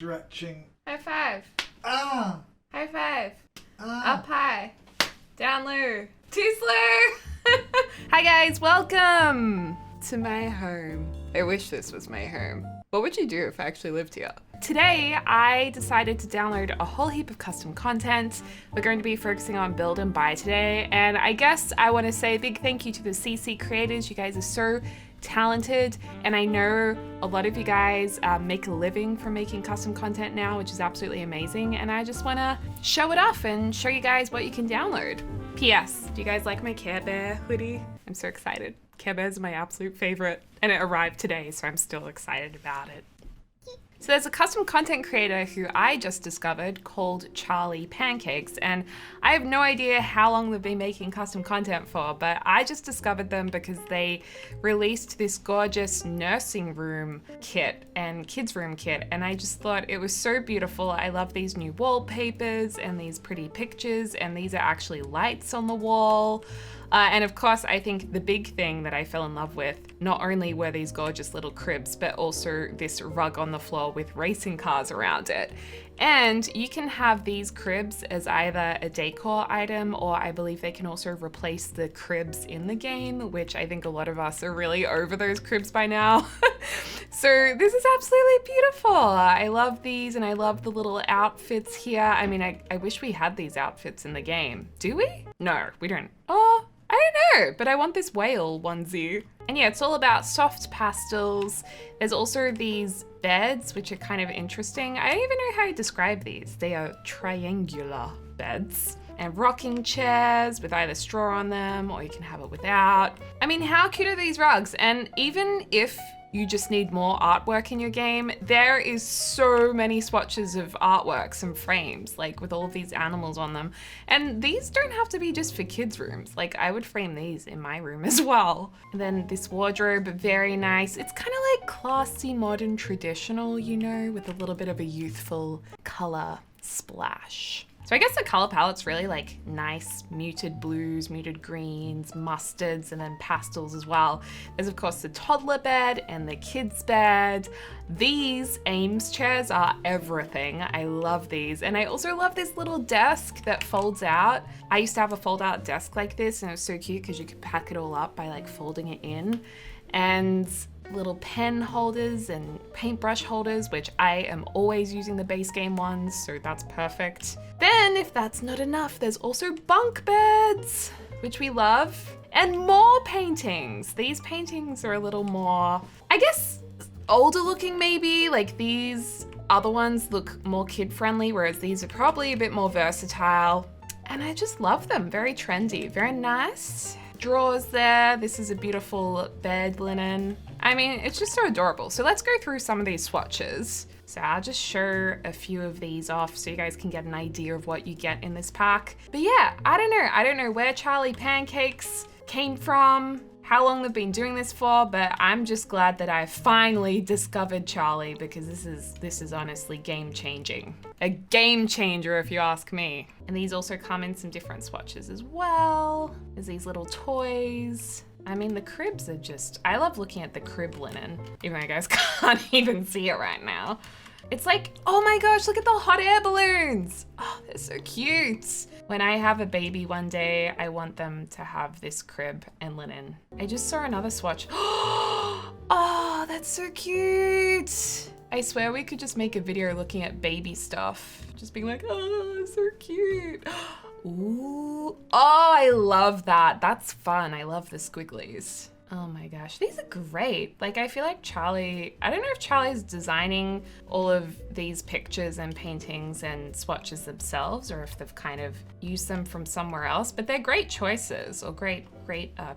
Stretching. High five. Ah! High five. Ah! Up high. Down low. Too slow. Hi guys, welcome to my home. I wish this was my home. What would you do if I actually lived here? Today, I decided to download a whole heap of custom content. We're going to be focusing on build and buy today. And I guess I want to say a big thank you to the CC creators. You guys are so talented. And I know a lot of you guys make a living from making custom content now, which is absolutely amazing. And I just want to show it off and show you guys what you can download. P.S. Do you guys like my Care Bear hoodie? I'm so excited. Care Bears are my absolute favorite. And it arrived today, so I'm still excited about it. So there's a custom content creator who I just discovered called Charlie Pancakes, and I have no idea how long they've been making custom content for, but I just discovered them because they released this gorgeous nursing room kit and kids room kit, and I just thought it was so beautiful. I love these new wallpapers and these pretty pictures, and these are actually lights on the wall. And of course, I think the big thing that I fell in love with, not only were these gorgeous little cribs, but also this rug on the floor with racing cars around it. And you can have these cribs as either a decor item, or I believe they can also replace the cribs in the game, which I think a lot of us are really over those cribs by now. So this is absolutely beautiful. I love these, and I love the little outfits here. I mean, I wish we had these outfits in the game. Do we? No, we don't. Oh, I don't know, but I want this whale onesie. And yeah, it's all about soft pastels. There's also these beds, which are kind of interesting. I don't even know how to describe these. They are triangular beds. And rocking chairs with either straw on them, or you can have it without. I mean, how cute are these rugs? And even if you just need more artwork in your game, there is so many swatches of artworks and frames, like with all of these animals on them. And these don't have to be just for kids' rooms. Like, I would frame these in my room as well. And then this wardrobe, very nice. It's kind of like classy, modern, traditional, you know, with a little bit of a youthful color splash. So I guess the color palette's really like nice muted blues, muted greens, mustards, and then pastels as well. There's of course the toddler bed and the kids bed. These Ames chairs are everything. I love these. And I also love this little desk that folds out. I used to have a fold out desk like this, and it was so cute because you could pack it all up by like folding it in. And little pen holders and paintbrush holders, which I am always using the base game ones, so that's perfect. Then, if that's not enough, there's also bunk beds, which we love, and more paintings. These paintings are a little more, I guess, older looking maybe. Like these other ones look more kid friendly, whereas these are probably a bit more versatile. And I just love them, very trendy, very nice. Drawers there. This is a beautiful bed linen. I mean, it's just so adorable. So let's go through some of these swatches. So I'll just show a few of these off so you guys can get an idea of what you get in this pack. But yeah, I don't know where Charlie Pancakes came from, how long they've been doing this for, but I'm just glad that I finally discovered Charlie, because this is honestly game changing. A game changer if you ask me. And these also come in some different swatches as well. There's these little toys. I mean, the cribs are just, I love looking at the crib linen, even though you guys can't even see it right now. It's like, oh my gosh, look at the hot air balloons. Oh, they're so cute. When I have a baby one day, I want them to have this crib and linen. I just saw another swatch. Oh, that's so cute. I swear we could just make a video looking at baby stuff. Just being like, oh, so cute. Ooh, oh, I love that. That's fun. I love the squigglies. Oh my gosh, these are great. Like, I feel like Charlie, I don't know if Charlie's designing all of these pictures and paintings and swatches themselves, or if they've kind of used them from somewhere else, but they're great choices, or great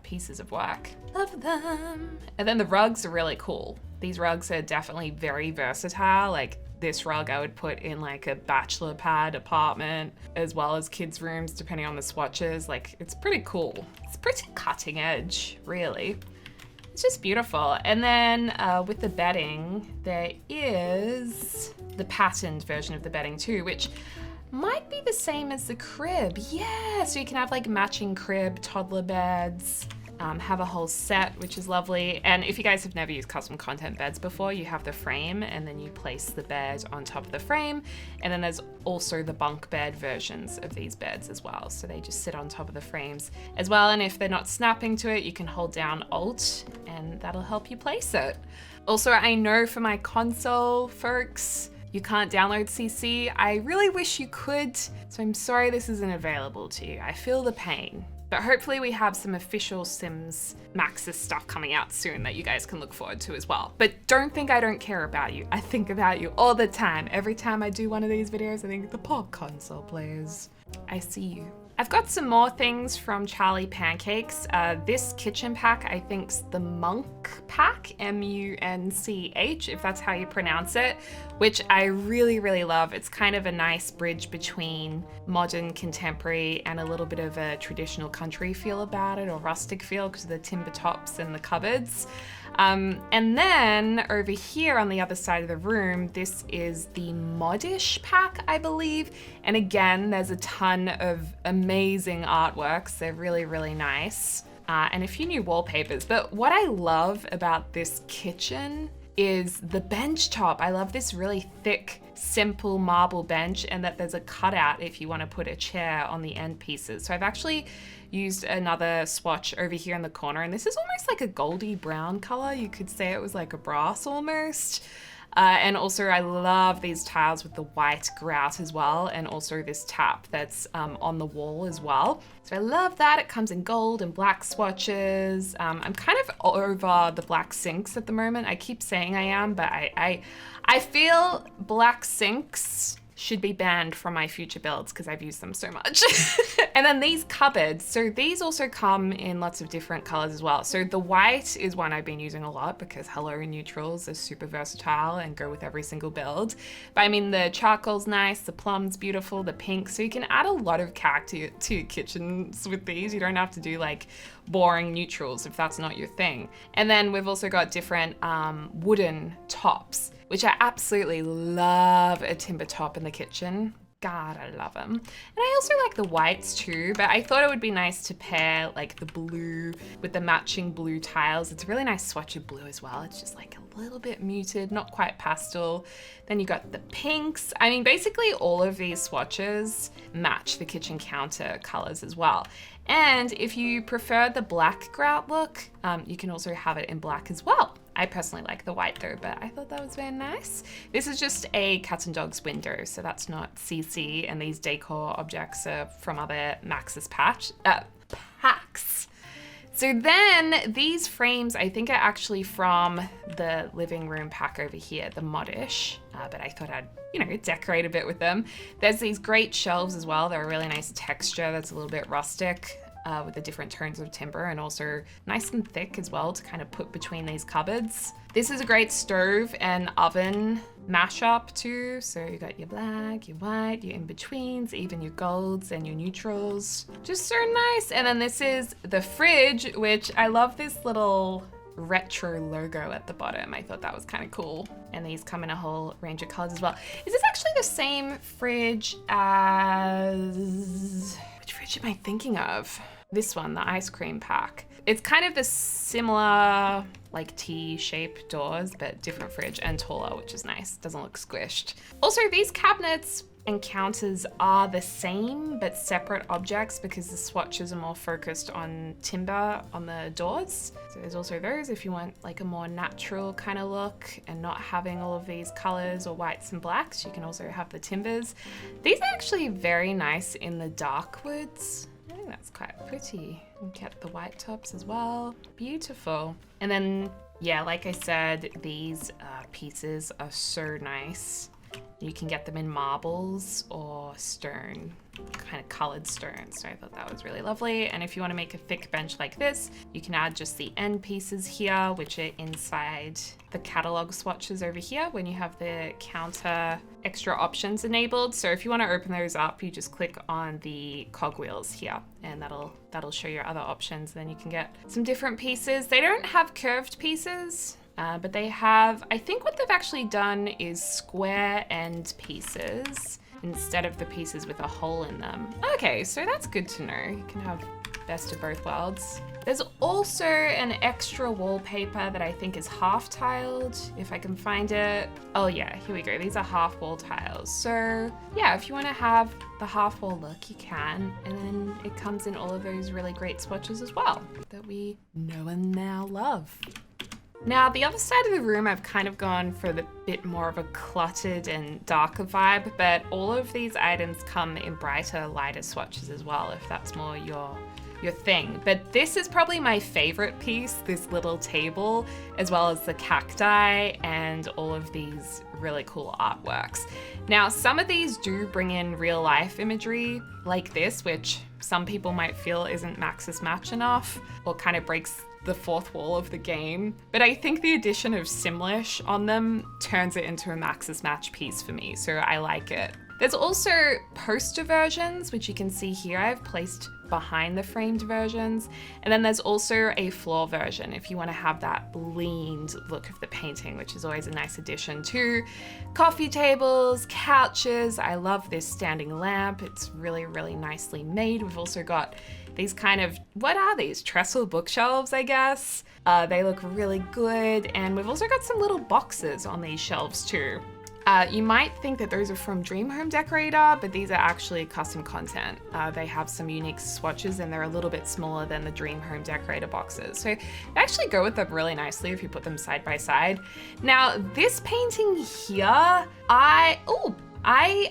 pieces of work. Love them. And then the rugs are really cool. These rugs are definitely very versatile. Like, this rug I would put in like a bachelor pad apartment, as well as kids' rooms, depending on the swatches. Like, it's pretty cool. It's pretty cutting edge, really. It's just beautiful. And then with the bedding, there is the patterned version of the bedding too, which might be the same as the crib. Yeah, so you can have like matching crib, toddler beds. have a whole set, which is lovely. And if you guys have never used custom content beds before, you have the frame and then you place the bed on top of the frame. And then there's also the bunk bed versions of these beds as well. So they just sit on top of the frames as well. And if they're not snapping to it, you can hold down Alt and that'll help you place it. Also, I know for my console folks, you can't download CC. I really wish you could, so I'm sorry this isn't available to you. I feel the pain. But hopefully we have some official Sims Maxis stuff coming out soon that you guys can look forward to as well. But don't think I don't care about you. I think about you all the time. Every time I do one of these videos, I think the poor console players. I see you. I've got some more things from Charlie Pancakes. This kitchen pack, I think's the Monk pack, M-U-N-C-H, if that's how you pronounce it, which I really, really love. It's kind of a nice bridge between modern, contemporary, and a little bit of a traditional country feel about it, or rustic feel, because of the timber tops and the cupboards. And then over here on the other side of the room, this is the Modish pack, I believe. And again, there's a ton of amazing artworks. They're really, really nice. And a few new wallpapers. But what I love about this kitchen is the bench top. I love this really thick, simple marble bench, and that there's a cutout if you want to put a chair on the end pieces. So I've actually used another swatch over here in the corner, and this is almost like a goldy brown color. You could say it was like a brass almost. And also I love these tiles with the white grout as well, and also this tap that's on the wall as well. So I love that. It comes in gold and black swatches. I'm kind of over the black sinks at the moment. I keep saying I am, but I feel black sinks should be banned from my future builds because I've used them so much. And then these cupboards, so these also come in lots of different colors as well. So the white is one I've been using a lot because hello neutrals are super versatile and go with every single build. But I mean, the charcoal's nice, the plum's beautiful, the pink, so you can add a lot of character to your kitchens with these. You don't have to do like boring neutrals if that's not your thing. And then we've also got different wooden tops, which I absolutely love a timber top in the kitchen. God, I love them. And I also like the whites too, but I thought it would be nice to pair like the blue with the matching blue tiles. It's a really nice swatch of blue as well. It's just like a little bit muted, not quite pastel. Then you got the pinks. I mean, basically all of these swatches match the kitchen counter colors as well. And if you prefer the black grout look, you can also have it in black as well. I personally like the white though, but I thought that was very nice. This is just a cats and dogs window, so that's not CC, and these decor objects are from other Maxis packs. So then these frames, I think are actually from the living room pack over here, the Modish, but I thought I'd, decorate a bit with them. There's these great shelves as well. They're a really nice texture that's a little bit rustic. With the different tones of timber, and also nice and thick as well to kind of put between these cupboards. This is a great stove and oven mashup too. So you got your black, your white, your in-betweens, even your golds and your neutrals. Just so nice. And then this is the fridge, which I love this little retro logo at the bottom. I thought that was kind of cool. And these come in a whole range of colors as well. Is this actually the same fridge as... Which fridge am I thinking of? This one, the ice cream pack. It's kind of the similar like T-shaped doors, but different fridge and taller, which is nice. Doesn't look squished. Also, these cabinets and counters are the same, but separate objects because the swatches are more focused on timber on the doors. So there's also those if you want like a more natural kind of look and not having all of these colors or whites and blacks. You can also have the timbers. These are actually very nice in the dark woods. I think that's quite pretty. And get the white tops as well. Beautiful. And then, yeah, like I said, these pieces are so nice. You can get them in marbles or stone, kind of colored stone. So I thought that was really lovely. And if you want to make a thick bench like this, you can add just the end pieces here, which are inside the catalog swatches over here when you have the counter extra options enabled. So if you want to open those up, you just click on the cogwheels here and that'll show your other options. Then you can get some different pieces. They don't have curved pieces. But they have, I think what they've actually done is square end pieces instead of the pieces with a hole in them. Okay, so that's good to know. You can have best of both worlds. There's also an extra wallpaper that I think is half tiled, if I can find it. Oh yeah, here we go. These are half wall tiles. So yeah, if you want to have the half wall look, you can. And then it comes in all of those really great swatches as well that we know and now love. Now, the other side of the room, I've kind of gone for the bit more of a cluttered and darker vibe, but all of these items come in brighter, lighter swatches as well, if that's more your thing. But this is probably my favorite piece, this little table, as well as the cacti and all of these really cool artworks. Now, some of these do bring in real life imagery like this, which some people might feel isn't Maxis Match enough or kind of breaks the fourth wall of the game. But I think the addition of Simlish on them turns it into a Maxis Match piece for me, so I like it. There's also poster versions, which you can see here I've placed behind the framed versions. And then there's also a floor version if you want to have that leaned look of the painting, which is always a nice addition to coffee tables, couches. I love this standing lamp. It's really, really nicely made. We've also got these kind of, what are these? Trestle bookshelves, I guess. They look really good. And we've also got some little boxes on these shelves too. You might think that those are from Dream Home Decorator, but these are actually custom content. They have some unique swatches and they're a little bit smaller than the Dream Home Decorator boxes. So they actually go with them really nicely if you put them side by side. Now, this painting here, I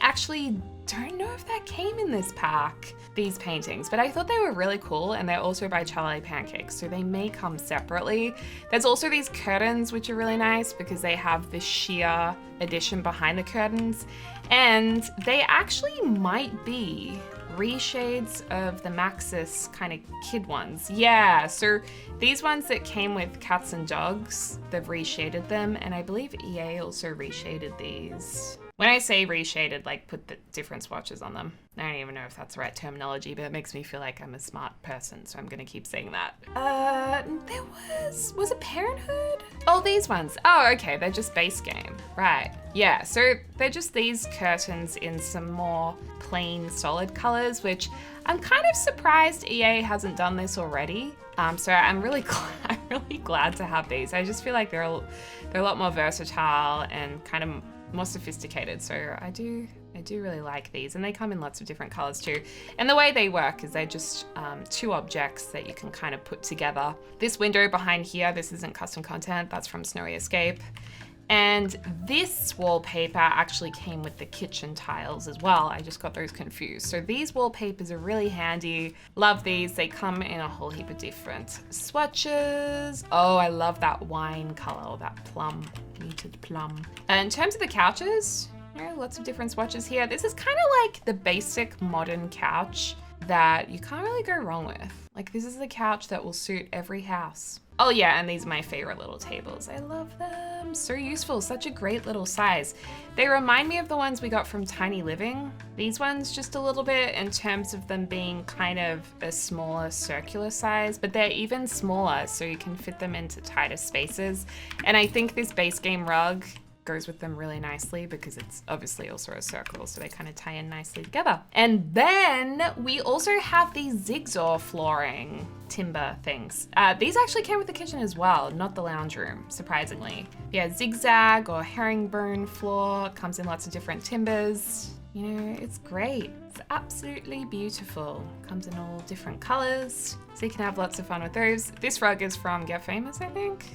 actually don't know if that came in this pack, these paintings, but I thought they were really cool, and they're also by Charlie Pancakes, so they may come separately. There's also these curtains, which are really nice because they have the sheer addition behind the curtains, and they actually might be reshades of the Maxis kind of kid ones. Yeah, so these ones that came with cats and dogs, they've reshaded them, and I believe EA also reshaded these. When I say reshaded, like put the different swatches on them. I don't even know if that's the right terminology, but it makes me feel like I'm a smart person, so I'm gonna keep saying that. There was it Parenthood? Oh, these ones. Oh, okay, they're just base game. Right, yeah, so they're just these curtains in some more plain solid colors, which I'm kind of surprised EA hasn't done this already. So I'm really glad to have these. I just feel like they're a lot more versatile and kind of more sophisticated, so I do really like these, and they come in lots of different colors too. And the way they work is they're just two objects that you can kind of put together. This window behind here, this isn't custom content, that's from Snowy Escape. And this wallpaper actually came with the kitchen tiles as well. I just got those confused. So these wallpapers are really handy. Love these. They come in a whole heap of different swatches. Oh, I love that wine color, that plum, muted plum. In terms of the couches, you know, lots of different swatches here. This is kind of like the basic modern couch that you can't really go wrong with. Like, this is the couch that will suit every house. Oh yeah, and these are my favorite little tables. I love them, so useful, such a great little size. They remind me of the ones we got from Tiny Living. These ones just a little bit in terms of them being kind of a smaller circular size, but they're even smaller, so you can fit them into tighter spaces. And I think this base game rug goes with them really nicely because it's obviously also a circle, so they kind of tie in nicely together. And then we also have these zigzag flooring timber things. These actually came with the kitchen as well, not the lounge room, surprisingly. Yeah, zigzag or herringbone floor, comes in lots of different timbers. You know, it's great. It's absolutely beautiful. Comes in all different colors, so you can have lots of fun with those. This rug is from Get Famous, I think.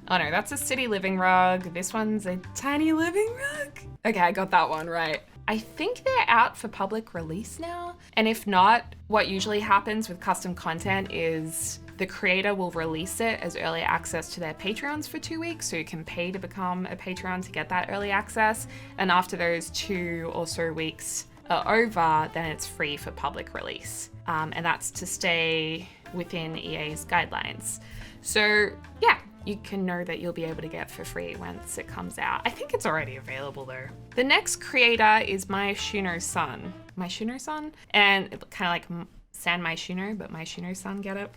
Oh no, that's a city living rug. This one's a tiny living rug. Okay, I got that one right. I think they're out for public release now. And if not, what usually happens with custom content is the creator will release it as early access to their Patreons for 2 weeks. So you can pay to become a Patreon to get that early access. And after those 2 or so weeks are over, then it's free for public release. And that's to stay within EA's guidelines. So yeah, you can know that you'll be able to get for free once it comes out. I think it's already available though. The next creator is My Shuno Sun. My Shuno Sun? And kind of like San My Shuno, but My Shuno Sun, get it?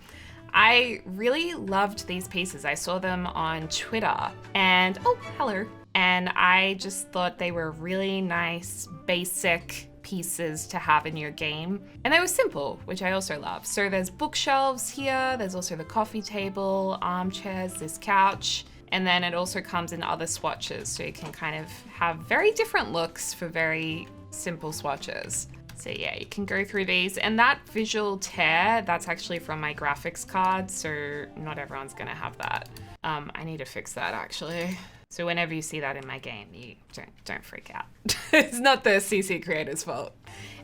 I really loved these pieces. I saw them on Twitter and, oh, hello. And I just thought they were really nice, basic pieces to have in your game. And they were simple, which I also love. So there's bookshelves here, there's also the coffee table, armchairs, this couch, and then it also comes in other swatches. So you can kind of have very different looks for very simple swatches. So yeah, you can go through these. And that visual tear, that's actually from my graphics card. So not everyone's gonna have that. I need to fix that actually. So whenever you see that in my game, you don't freak out. It's not the CC creator's fault.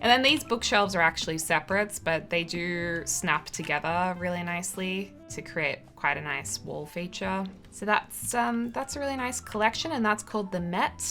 And then these bookshelves are actually separates, but they do snap together really nicely to create quite a nice wall feature. So that's a really nice collection, and that's called the Met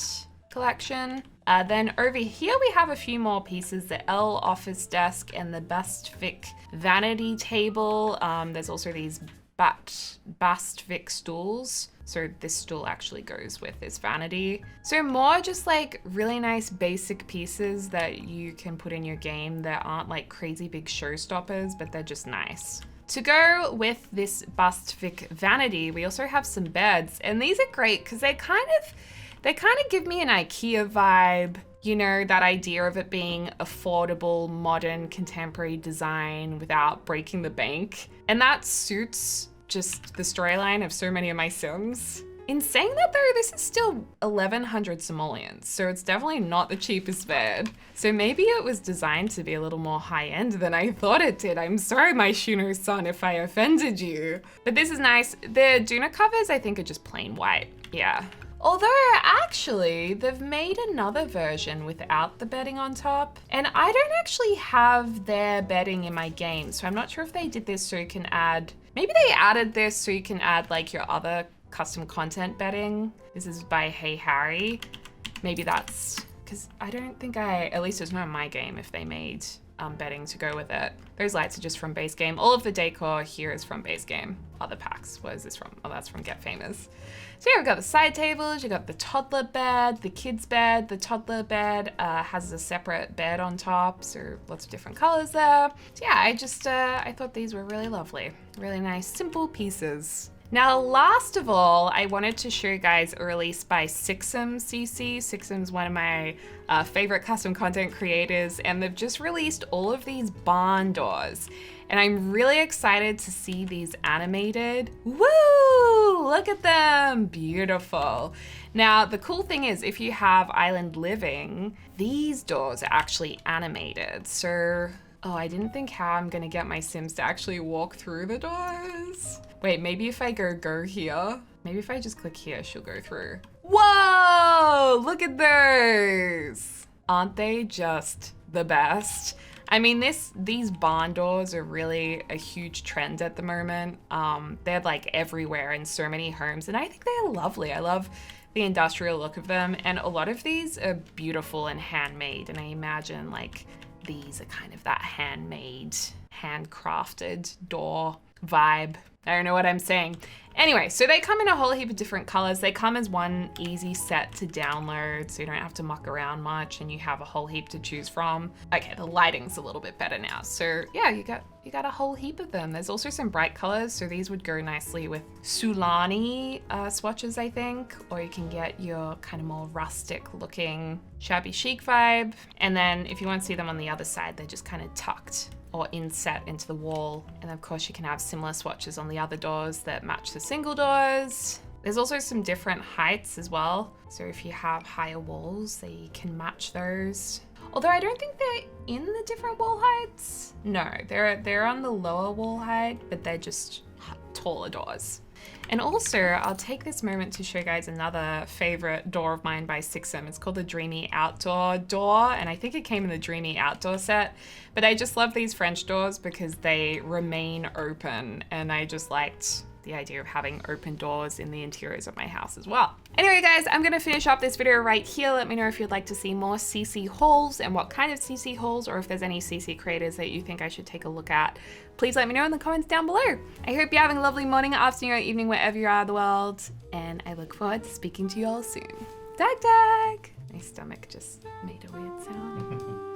collection. Then over here we have a few more pieces, the L office desk and the Bastwick vanity table. There's also these Bastwick stools. So this stool actually goes with this vanity. So more just like really nice basic pieces that you can put in your game that aren't like crazy big showstoppers, but they're just nice. To go with this Bastwick vanity, we also have some beds, and these are great because they kind of give me an IKEA vibe. You know, that idea of it being affordable, modern, contemporary design without breaking the bank. And that suits just the storyline of so many of my Sims. In saying that though, this is still 1,100 simoleons, so it's definitely not the cheapest bed. So maybe it was designed to be a little more high-end than I thought it did. I'm sorry, my Shuno-san, if I offended you. But this is nice. The Duna covers, I think, are just plain white. Yeah. Although, actually, they've made another version without the bedding on top. And I don't actually have their bedding in my game, so I'm not sure if they did this so you can add... Maybe they added this so you can add, like, your other custom content bedding. This is by Hey Harry. Maybe that's... Because I don't think at least it's not in my game if they made bedding to go with it. Those lights are just from base game. All of the decor here is from base game. Other packs, what is this from? Oh, that's from Get Famous. So yeah, we've got the side tables, you got the toddler bed, the kids bed. The toddler bed has a separate bed on top, so lots of different colors there. So yeah, I thought these were really lovely. Really nice, simple pieces. Now, last of all, I wanted to show you guys a release by Sixum CC. Sixum's one of my favorite custom content creators, and they've just released all of these barn doors. And I'm really excited to see these animated. Woo! Look at them, beautiful. Now, the cool thing is if you have Island Living, these doors are actually animated. So, oh, I didn't think how I'm gonna get my Sims to actually walk through the doors. Wait, maybe if I go here, maybe if I just click here, she'll go through. Whoa, look at those. Aren't they just the best? I mean, these barn doors are really a huge trend at the moment. They're like everywhere in so many homes, and I think they're lovely. I love the industrial look of them, and a lot of these are beautiful and handmade, and I imagine like these are kind of that handmade, handcrafted door vibe. I don't know what I'm saying. Anyway, so they come in a whole heap of different colors. They come as one easy set to download, so you don't have to muck around much, and you have a whole heap to choose from. Okay, the lighting's a little bit better now. So yeah, you got a whole heap of them. There's also some bright colors, so these would go nicely with Sulani swatches, I think, or you can get your kind of more rustic looking shabby chic vibe. And then if you want to see them on the other side, they're just kind of tucked or inset into the wall. And of course you can have similar swatches on the other doors that match the single doors. There's also some different heights as well. So if you have higher walls, they can match those. Although I don't think they're in the different wall heights. No, they're on the lower wall height, but they're just taller doors. And also, I'll take this moment to show you guys another favorite door of mine by Sixum. It's called the Dreamy Outdoor door, and I think it came in the Dreamy Outdoor set. But I just love these French doors because they remain open, and I just liked the idea of having open doors in the interiors of my house as well. Anyway guys, I'm gonna finish up this video right here. Let me know if you'd like to see more CC hauls and what kind of CC hauls, or if there's any CC creators that you think I should take a look at. Please let me know in the comments down below. I hope you're having a lovely morning, afternoon, or evening, wherever you are in the world, and I look forward to speaking to you all soon. Dag dag! My stomach just made a weird sound.